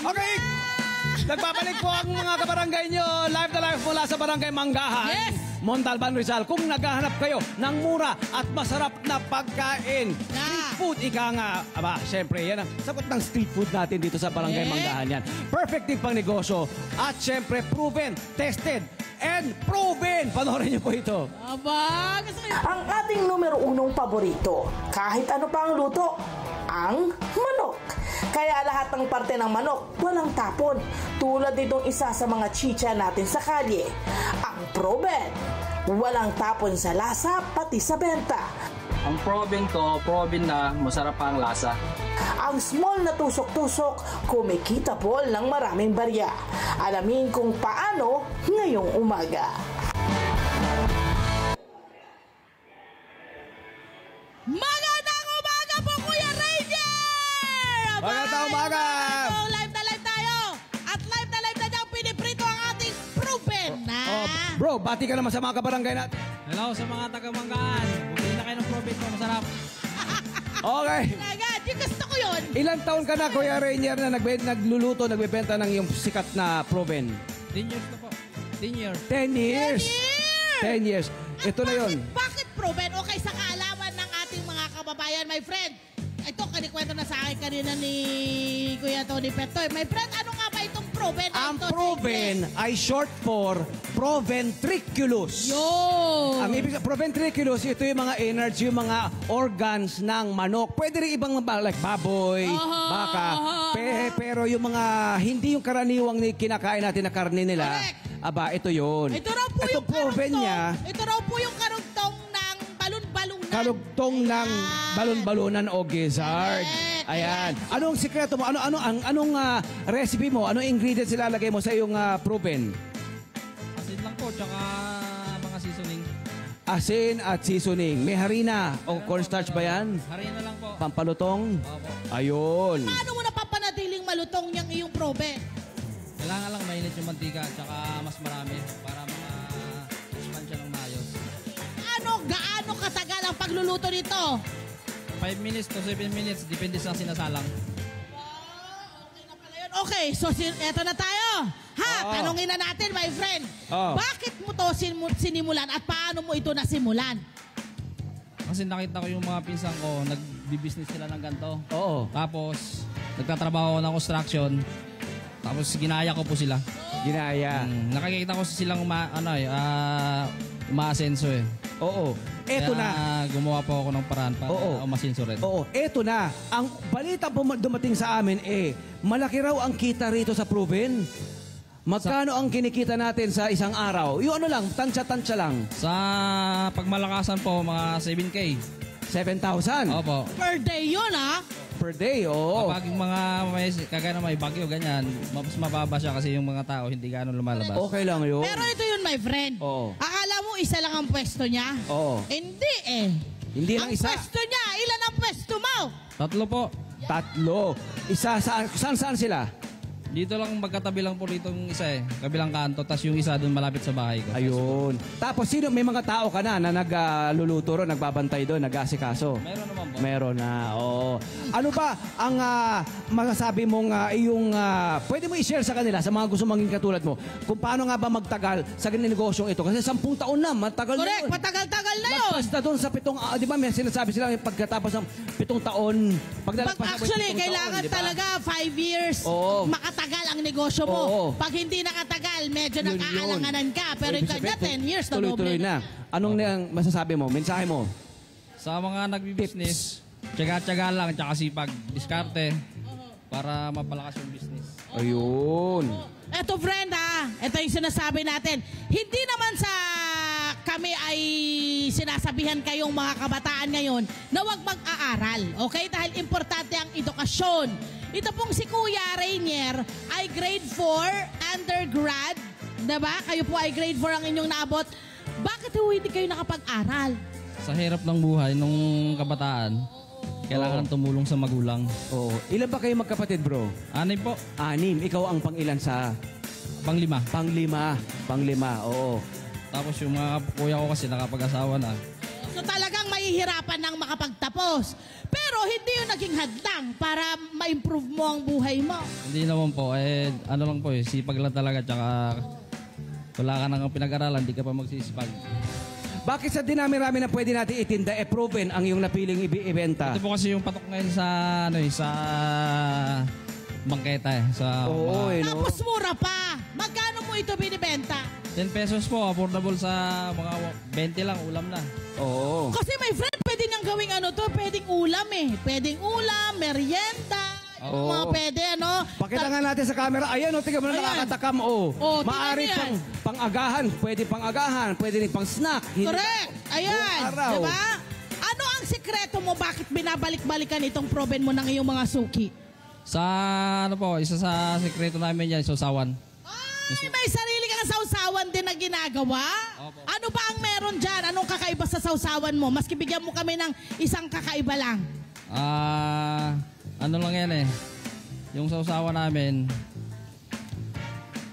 Okay! Nagbabalik po ang mga kabarangay nyo. Live na live mula sa Barangay Manggahan. Yes! Montalban, Rizal. Kung naghahanap kayo ng mura at masarap na pagkain. Street food, ika nga. Aba, syempre, yan ang sagot ng street food natin dito sa Barangay Manggahan yan. Perfect din pang negosyo. At syempre, proven, tested, and proven. Panoorin niyo po ito. Aba, gusto ko Ang ating numero unong paborito, kahit ano pa ang luto, ang manok. Kaya lahat ng parte ng manok, walang tapon. Tulad nitong isa sa mga chicha natin sa kalye, ang proven. Walang tapon sa lasa, pati sa benta. Ang proven ko, proven na masarap ang lasa. Ang small na tusok-tusok, kumikita po ng maraming barya. Alamin kung paano ngayong umaga. magandang umaga po, Kuya Ranger! Magandang umaga! Live na live tayo. At live na dyan, piniprito ang ating proven na. Bro, bati ka naman sa mga kabarangay natin. Hello sa mga taga-Manggahan. Bumili na kayo ng profit ko, masarap. Okay. Agad, yung gusto ko yun. Ilang taon ka na, Kuya Rainier, na nagluluto, nagbebenta ng yung sikat na proven? 10 years na po. 10 years. 10 years. 10 years. Ito na yun. Bakit proven? Okay, sa kaalaman ng ating mga kababayan, my friend. Ito, kanikwento na sa akin kanina ni Kuya Tony Petoy. My friend, ano nga ba itong proven? Ang proven ay short for proventriculus. Yun. Ang ibig proventriculus, ito yung mga energy, yung mga organs ng manok. Pwede rin ibang like baboy, baka. Pero yung mga, hindi yung karaniwang kinakain natin na karne nila. Correct. Aba, ito yun. Ito raw po ito yung proven karugtong. niya. Ito raw po yung karugtong ng balon-balunan. Kalugtong ng balon-balunan o gizzard. Correct. Ayan. Anong sikreto mo? Anong recipe mo? Anong ingredients ilalagay mo sa iyong proven? Asin lang po, tsaka mga seasoning. Asin at seasoning. May harina o cornstarch ba yan? Harina lang po. Pampalutong? Opo. Ayun. Paano mo napapanatiling malutong yung iyong proven? Kailangan lang mainit yung mantika, tsaka mas marami para ma-expand siya ng maayos. Gaano katagal ang pagluluto nito? 5 minutes to 7 minutes, depende sa sinasalang. Okay na pala yun. Okay, so eto na tayo. Tanungin na natin, my friend. Bakit mo to sinimulan at paano mo ito nasimulan? Kasi nakita ko yung mga pinsan ko, nagbi-business sila ng ganito. Oo. Tapos, nagtatrabaho ako ng construction. Tapos, ginaya ko po sila. Ginaya. Nakikita ko silang umaasenso eh. Oo. Eto Kaya, na. gumawa po ako ng paraan para umasenso rin. Oo. Eto na. Ang balita po dumating sa amin malaki raw ang kita rito sa proven. Magkano ang kinikita natin sa isang araw? Yung ano lang, tansya-tansya lang. Sa pagmalakasan po, mga 7K. 7,000 Opo. Per day yun, per day. Oo. Kapag yung mga kagaya na may bagyo, ganyan, mas mababa siya kasi yung mga tao hindi gano'n lumalabas. Okay lang yun. Pero ito yun, my friend. Oo. Akala mo isa lang ang pwesto niya? Oo. Hindi eh. Hindi lang ang isa. pwesto niya, ilan ang pwesto mo? 3 po. 3. Isa saan sila? Dito lang magkatabi lang po dito yung isa eh. Kabilang kanto, tas yung isa doon malapit sa bahay ko. Ayun. Tapos may mga tao ka na nagluluto ron, nagbabantay doon, nag-aasikaso? Meron naman po. Meron na, oo. Ano ba ang masasabi mong pwede mo i-share sa kanila, sa mga gusto maging katulad mo, kung paano nga ba magtagal sa ganyan negosyong ito? Kasi 10 taon na, matagal na Correct, yun. matagal-tagal na yun. Lagpas na doon sa 7, di ba may sinasabi sila pagkatapos ng 7 taon, Actually, kailangan talaga 5 years makatagal ang negosyo mo. Oo. Pag hindi nakatagal, medyo Yun, nakaalanganan ka. Pero Ibig ikaw niya, sabihin, 10 years na doble tuloy-tuloy na. Anong masasabi mo? Mensahe mo? Sa mga nagbi-business, tiyaga-tiyaga lang, tsaka sipag, diskarte, para mapalakas yung business. Ayun. Eto friend ito yung sinasabi natin. Hindi naman sa kami ay sinasabihan kayong mga kabataan ngayon na huwag mag-aaral. Okay? Dahil importante ang edukasyon. Ito pong si Kuya Rainier ay grade 4 undergrad. Diba? Kayo po ay grade 4 ang inyong naabot. Bakit hindi kayo nakapag-aral? Sa hirap ng buhay nung kabataan, kailangan tumulong sa magulang. Oo. Ilan ba kayo magkapatid, bro? 6 po. 6. Ikaw ang pang-ilan sa... Pang-5. Pang-5, oo. Tapos yung mga kuya ko kasi nakapag-asawa na. So talagang may nahihirapan ng makapagtapos. Pero hindi yun naging hadlang para ma-improve mo ang buhay mo. Hindi naman po. Ano lang po sipag lang talaga. Tsaka wala ka nang pinag-aralan, di ka pa magsisipag. Bakit sa dinami-rami na pwede natin itinda, proven ang iyong napiling ibenta? Ito po kasi yung patok ngayon sa, sa bangketa sa Oo, mga no? Tapos mura pa. Magkano mo ito binibenta? 10 pesos po, affordable sa mga 20 lang, ulam na. Oo. Kasi my friend, pwede niyang gawing ano to, pwedeng ulam eh. Pwedeng ulam, merienda, yung Oo. mga pwede ano. Pakita nga natin sa camera. Ayan, tingnan mo na Ayan. nakakatakam. Oh, Maaari tingnan pang agahan. Pwede pang agahan. Pwede rin pang snack. Correct. Ayan. Buong araw. Diba? Ano ang sikreto mo? Bakit binabalik-balikan itong proven mo ng iyong mga suki? Sa ano po, isa sa sekreto namin yan, sausawan. Ay, may sarili kang sausawan din na ginagawa? Opo. Ano ba ang meron dyan? Anong kakaiba sa sausawan mo? Maski bigyan mo kami ng isang kakaiba lang. Ano lang yan yung sausawan namin,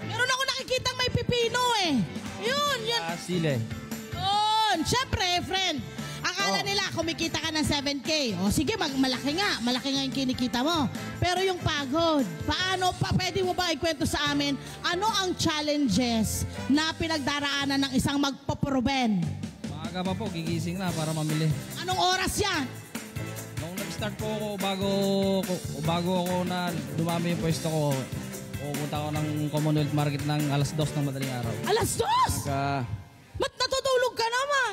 Meron ako nakikitang may pipino eh. Yun. sile. Yun. Siyempre, friend. Akala nila kumikita ka ng 7K. O sige, malaki nga. Malaki nga yung kinikita mo. Pero yung pagod, pwede mo ba ikwento sa amin, ano ang challenges na pinagdaraanan ng isang magpaproben? Maaga pa po, gigising na para mamili. Anong oras yan? Nung nag-start po ako, bago ako na dumami yung pwesto ko, pupunta ako ng Commonwealth Market ng alas 2 ng madaling araw. Alas 2! Ba't natutulog ka naman?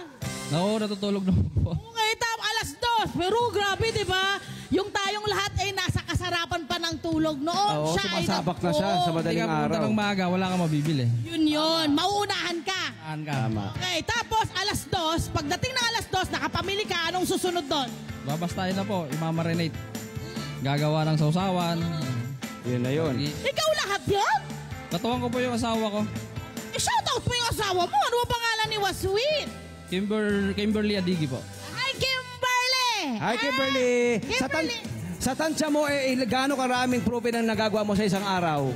Oo, natutulog naman po. Okay, alas 2. Pero grabe, di ba? Yung tayong lahat ay nasa kasarapan pa ng tulog noon. Oo, sumasabak na siya sa Oo. Hindi madaling ka pumunta araw. ng maaga, wala kang mabibili. Yun. Mauunahan ka. Saan ka? Tama. Okay, tapos alas 2, pagdating ng alas 2, nakapamili ka, anong susunod doon? Babastahin na po, imamarinate. Gagawa ng sausawan. Yun na yun. Ikaw lahat yan? Katuwang ko po yung asawa ko. Shoutout mo yung asawa mo. Ano ang pangalan ni Wasweet? Kimberly Adigi po. Hi, Kimberly! Hi, Kimberly. Kimberly! Sa tansya mo, gaano karaming proven ang nagagawa mo sa isang araw?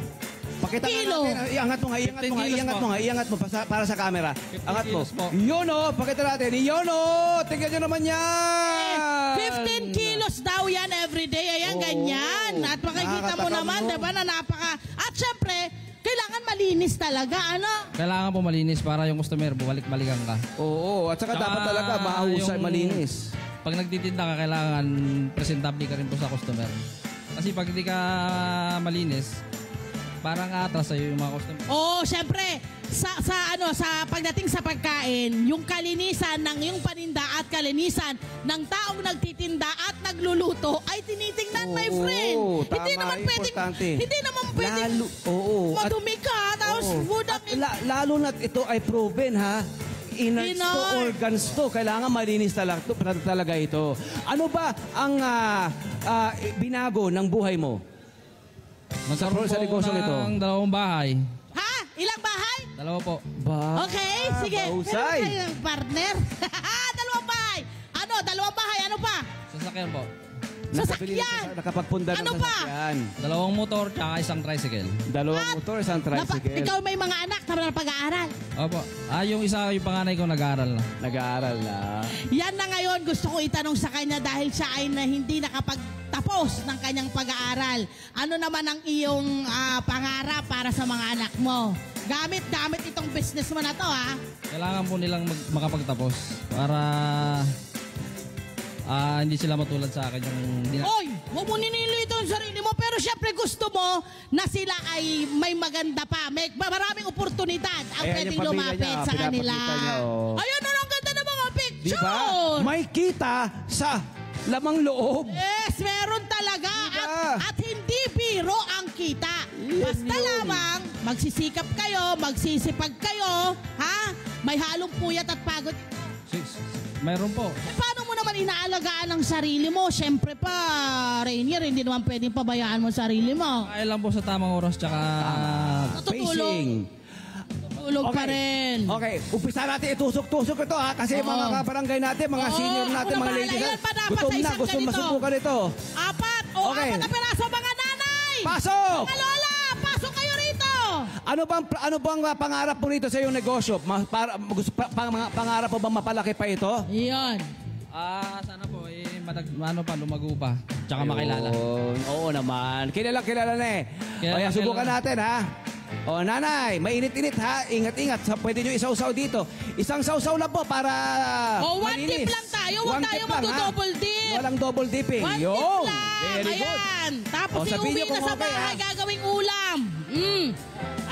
Pakita nga Kilo. natin. Iangat mo nga, 15 iangat mo para sa camera. 15 Angat mo. kilos po. Yun o, pakita natin. Yun o, tingnan nyo naman yan. 15 kilos daw yan everyday. Ayan, Oo. ganyan. At makikita mo Nakakatakam naman, mo. diba, na napaka... At syempre, kailangan malinis talaga. Ano? Kailangan po malinis para yung customer, bumalik-balikan ka. Oo, at saka Tsaka dapat talaga mahusay, yung- malinis. Pag nagtitinda ka, kailangan presentable ka rin po sa customer. Kasi pag hindi ka malinis, parang atras sa'yo yung mga customer. Oo, syempre, sa pagdating sa pagkain, yung kalinisan ng yung paninda at kalinisan ng taong nagtitinda at nagluluto ay tinitingnan, my Oo, friend. tama, Hindi naman importante. pwedeng Oo. At- madumi ka, tapos Oo. food At lalo na't ito ay proven ha. Innards to, Pinoy. organs to. Kailangan malinis talaga ito. Ano ba ang binago ng buhay mo? Magkaroon sa po negosyong ito. ng dalawang bahay. Ha? Ilang bahay? Dalawa po. Okay, sige. Mahusay. Meron kayong partner? Dalawang bahay. Ano? Dalawang bahay. Ano pa? Sasakyan po. Nakabili Sasakyan. nakapagpunda ng Ano pa? sasakyan. Dalawang motor, tsaka isang tricycle. Dalawang motor, isang tricycle. Ikaw may mga anak na pag-aaral. Opo. Yung isa, yung panganay ko nag-aaral na. Nag-aaral na. Yan na ngayon gusto ko itanong sa kanya dahil siya ay hindi nakapagtapos ng kanyang pag-aaral. Ano naman ang iyong pangarap para sa mga anak mo? Gamit itong business mo na to, ha? Kailangan po nilang makapagtapos para hindi sila matulad sa akin yung Oy, huwag mo ninilito ang sarili mo, pero syempre gusto mo na sila ay may maganda pa. May maraming oportunidad ang Ayan pwedeng yung pamilya lumapit niya, sa kanila. pinapakita niya, oh. Ayun, ang ganda ng mga Di picture! ba? May kita sa lamang loob. Yes, meron talaga. Diba? At hindi biro ang kita. Yan Basta yun. lamang, magsisikap kayo, magsisipag kayo, ha? May halong puyat at pagod. Mayroon po. Paano mo naman inaalagaan ang sarili mo? Siyempre pa, Rainier, hindi naman pwedeng pabayaan mo ang sarili mo. Kaya lang po sa tamang oras, tsaka Natutulog. Pacing. Tulog pa rin. Okay, umpisa natin itusok-tusok ito ha. Kasi Oo. mga kabarangay natin, mga Oo, senior natin, ako na mga bahala ladies. yan. Padapat Gutom sa na, isang gusto ganito. masubukan ito. Apat Okay. na piraso mga nanay! Pasok! Mga lola, pasok kayo rito! Ano bang pangarap mo rito sa iyong negosyo? Pangarap mo bang mapalaki pa ito? Yan. Sana po, lumago pa. Tsaka makilala. Ayun. Oo naman. Kilala na eh. Kaya subukan natin ha. O nanay, mainit-init ha. Ingat-ingat. Pwede nyo isausaw dito. Isang sausaw lang po para One tip lang tayo. Huwag tayo mag-double dip. Walang double dipping. One tip Yun. lang. Very good. Ayan. Tapos sabihin iuwi nyo na kung sa okay, bahay, ha? gagawing ulam.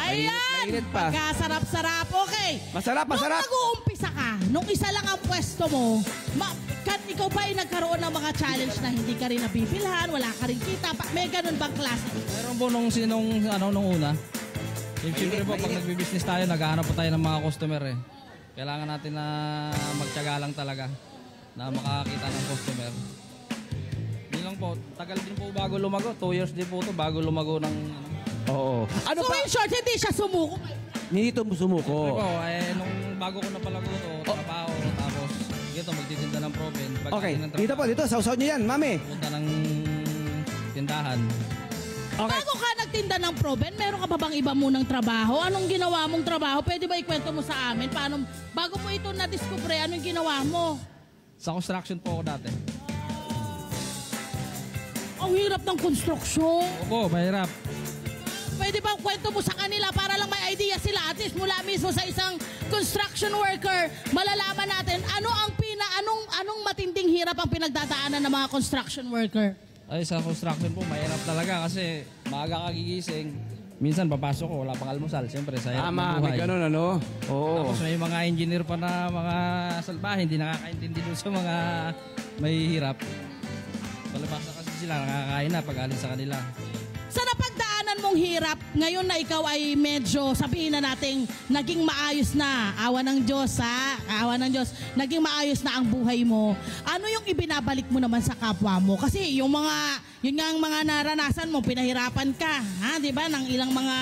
Ayan. Mainit pa. Pagkasarap-sarap. Okay. Masarap. Nung nag-uumpisa ka, nung isa lang ang pwesto mo, ikaw ba ay nagkaroon ng mga challenge na hindi ka rin nabibilhan, wala ka rin kita? May ganun bang klase? Meron po nung una. Siyempre po, pag nagbi-business tayo, naghahanap po tayo ng mga customer eh. Kailangan natin na magtiyaga lang talaga na makakita ng customer. Hindi lang po, tagal din po bago lumago. 2 years din po ito bago lumago ng... Oo. Ano So pa? in short, hindi siya sumuko. Hindi ito sumuko. Siyempre po, nung bago ko napalago ito, trabaho, tapos dito magtitinda ng proven. Okay, dito, sausaw nyo yan, mami. Punta ng tindahan. Okay. Bago ka nagtinda ng proven, meron ka pa bang iba munang trabaho? Anong ginawa mong trabaho? Pwede ba ikwento mo sa amin? Paano, bago mo ito na-discover, anong ginawa mo? Sa construction po ako dati. Ang hirap ng construction. Opo, mahirap. Pwede bang kwento mo sa kanila para lang may idea sila? At least mula mismo sa isang construction worker, malalaman natin anong matinding hirap ang pinagdadaanan ng mga construction worker. Ay, sa construction po, mahirap talaga kasi maaga kagigising. Minsan papasok ko, wala pang almusal. Siyempre, sa hirap ng Tama, buhay. may ganun ano? Oo. Tapos may mga engineer pa na mga salbahe, hindi nakakaintindi dun sa mga may hirap. Palabasa kasi sila, nakakain na pag alis sa kanila. Sa napagdaanan mong hirap, ngayon na ikaw ay medyo, sabihin na natin, naging maayos na. Awa ng Diyos, ha? Awa ng Diyos. Naging maayos na ang buhay mo. Ano yung ibinabalik mo naman sa kapwa mo? Kasi yun nga ang mga naranasan mo, pinahirapan ka, ha? Diba? Ng ilang mga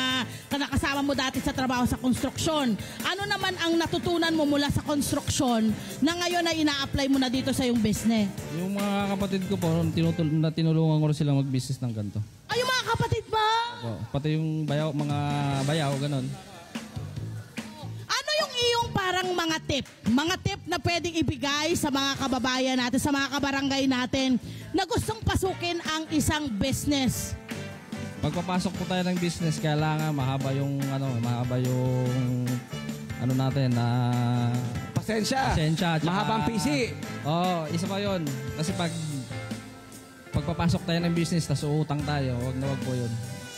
nakasama mo dati sa trabaho sa konstruksyon. Ano naman ang natutunan mo mula sa konstruksyon na ngayon ay ina-apply mo na dito sa iyong business? Yung mga kapatid ko po, tinulungan ko rin silang mag-business ng ganito. Ay, yung mga kapatid ba? Opo, pati yung mga bayaw, ganun. Ano yung iyong parang mga tip? Mga tip na pwedeng ibigay sa mga kababayan natin, sa mga kabarangay natin na gustong pasukin ang isang business? Pagpapasok po tayo ng business, kailangan mahaba yung natin na Pasensya. tsaka- Mahabang PC. Oo, isa pa yun. Kasi pagpapasok tayo ng business, tas uutang tayo, wag po yun.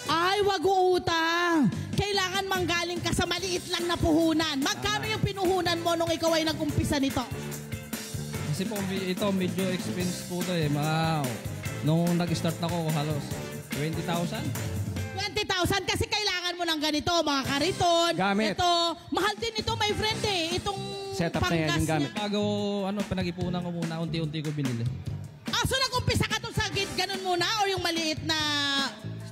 Ay, wag uutang. Kailangan manggaling ka sa maliit lang na puhunan. Magkano yung pinuhunan mo nung ikaw ay nag-umpisa nito? Kasi po ito, medyo expense po ito eh. Nung nag-start ako, halos 20,000. 20,000 kasi kailangan mo ng ganito, mga kariton. Gamit. Ito, mahal din ito, my friend eh. Itong Setup na yan, panggas yung gamit. Bago, pinag-ipunan ko muna, unti-unti ko binili. So nag-umpisa ka doon sa ganun muna or yung maliit na...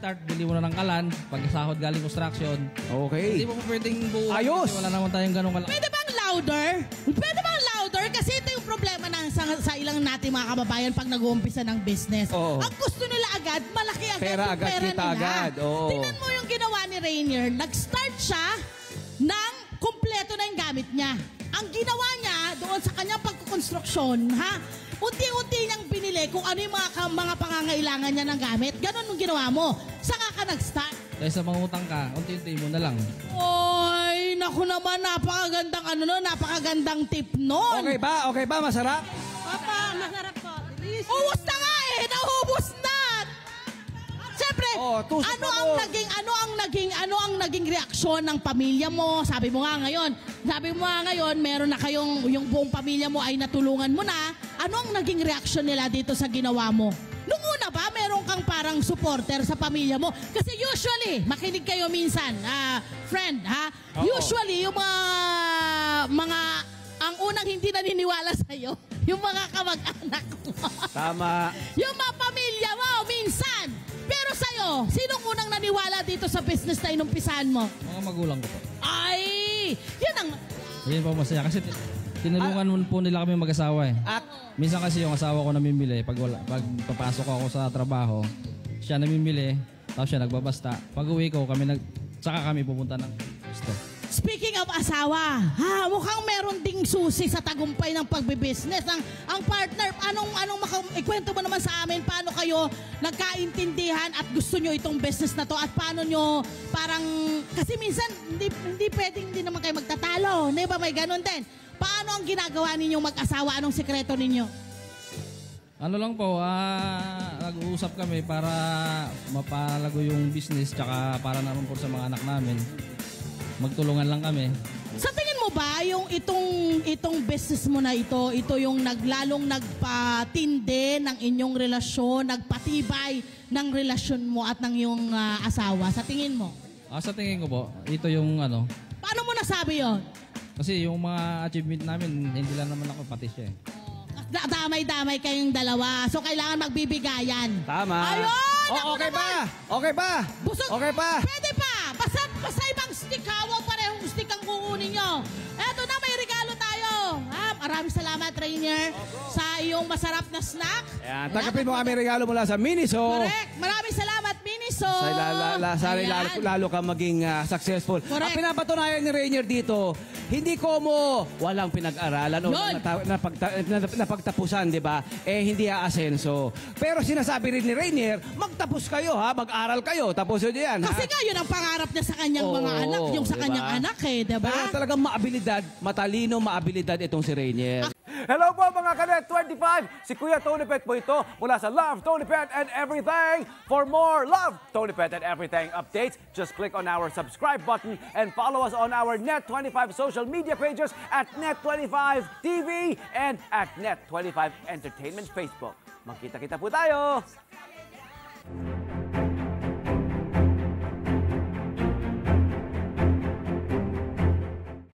Start, bili mo na ng kalan, pag-sahod galing construction. Okay. Hindi mo po pwedeng buo. Ayos! Kasi wala naman tayong ganong kalaki. Pwede bang louder? Pwede bang louder? Kasi ito yung problema sa ilang nating mga kababayan pag nag-uumpisa ng business. Oo. Ang gusto nila agad, malaki agad Pera yung agad, pera kita nila. agad. Oo. Tingnan mo yung ginawa ni Rainier. Nag-start siya ng kumpleto na yung gamit niya. Ang ginawa niya doon sa kanyang pagkukonstruksyon, unti-unti niyang binili kung ano yung mga pangangailangan niya ng gamit. Ganon yung ginawa mo. Saka ka nag-start. Dahil sa mangutang ka, unti-unti mo na lang. Oy, naku naman, napakagandang tip nun. Okay ba? Masarap? Papa, masarap po. Ubus na nga eh, naubos na. Siyempre, tusok ano pa ang naging reaksyon ng pamilya mo? Sabi mo nga ngayon, meron na yung buong pamilya mo ay natulungan mo na. Ano ang naging reaksyon nila dito sa ginawa mo? Nung una ba, meron kang parang supporter sa pamilya mo? Kasi usually, makinig kayo minsan, friend, Oo. usually, yung ang unang hindi naniniwala sa'yo, yung mga kamag-anak mo. Tama. Yung mga pamilya mo, minsan. Pero sa'yo, sinong unang naniwala dito sa business na inumpisahan mo? Mga magulang ko po. Ay, yun ang... Yun po masaya kasi tinulungan po nila kami mag-asawa eh. Minsan kasi yung asawa ko namimili, pag papasok ako sa trabaho, siya namimili, tapos siya nagbabasta. Pag uwi ko, saka kami pupunta ng gusto. Speaking of asawa, mukhang meron ding susi sa tagumpay ng pagbibusiness. Ang partner, ikwento mo naman sa amin paano kayo nagkaintindihan at gusto nyo itong business na to at paano nyo parang, kasi minsan hindi pwedeng hindi naman kayo magtatalo. Di ba may ganun din? Paano ang ginagawa ninyong mag-asawa? Anong sikreto ninyo? Ano lang po, nag-uusap kami para mapalago yung business tsaka para naman po sa mga anak namin. Magtulungan lang kami. Sa tingin mo ba yung itong business mo na ito yung lalong nagpatindi ng inyong relasyon, nagpatibay ng relasyon mo at ng iyong asawa? Sa tingin mo? Sa tingin ko po, ito yung ano. Paano mo nasabi yon? Kasi yung mga achievement namin, hindi lang naman ako, pati siya eh. Damay-damay kayong dalawa. So, kailangan magbibigayan. Tama. Ayun! Okay pa! Okay pa! Busog. Okay pa! Pwede pa! Basta ibang stick ha. Huwag parehong stick ang kukunin nyo. Eto na, may regalo tayo. Maraming salamat, Rainier, sa iyong masarap na snack. Ayan, tanggapin mo kami regalo mula sa Miniso. Correct. Maraming salamat, Miniso. Sana lalo ka maging successful. Correct. Ang pinapatunayan ni Rainier dito, hindi como walang pinag-aralan o Yun. napagtapusan, di ba? Hindi aasenso. Pero sinasabi rin ni Rainier, magtapos kayo ha, mag-aral kayo, tapos yun yan. Kasi nga, yun ang pangarap niya sa kanyang Oo, mga anak, yung sa diba? kanyang anak diba? Pero talagang matalino, maabilidad itong si Rainier. Hello po mga Kanet 25! Si Kuya Tony Pet po ito mula sa Love, Tony Pet and Everything. For more Love, Tony Pet and Everything updates, just click on our subscribe button and follow us on our Net25 social media pages at Net25 TV and at Net25 Entertainment Facebook. Magkita-kita po tayo!